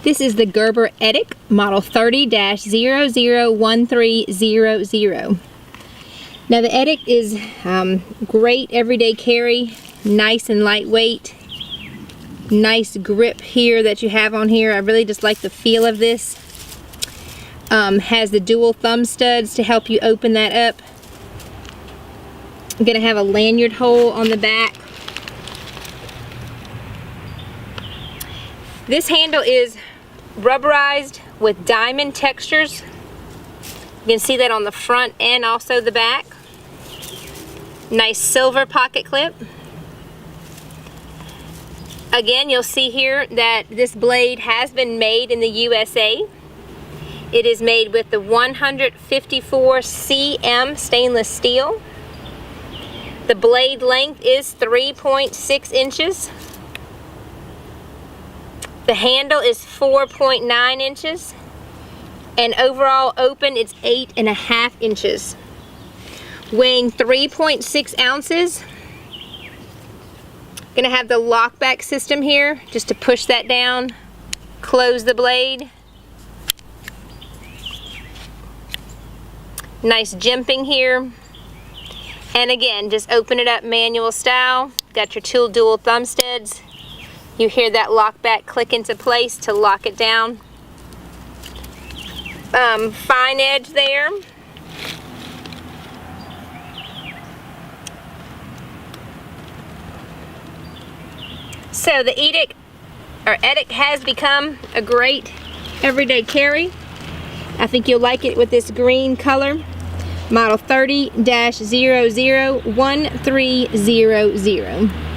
This is the Gerber Edict model 30-001300. Now the Edict is great everyday carry, nice and lightweight. Nice grip here that you have on here. I really just like the feel of this. Has the dual thumb studs to help you open that up. I'm gonna have a lanyard hole on the back. This handle is rubberized with diamond textures. You can see that on the front and also the back. Nice silver pocket clip. Again, you'll see here that this blade has been made in the USA. It is made with the 154 cm stainless steel. The blade length is 3.6 inches. The handle is 4.9 inches. And overall open, it's 8.5 inches. Weighing 3.6 ounces. Gonna have the lockback system here, just to push that down, close the blade. Nice jimping here. And again, just open it up manual style. Got your two dual thumb studs. You hear that lockback click into place to lock it down. Fine edge there. So the Edict has become a great everyday carry. I think you'll like it with this green color. Model 30-001300.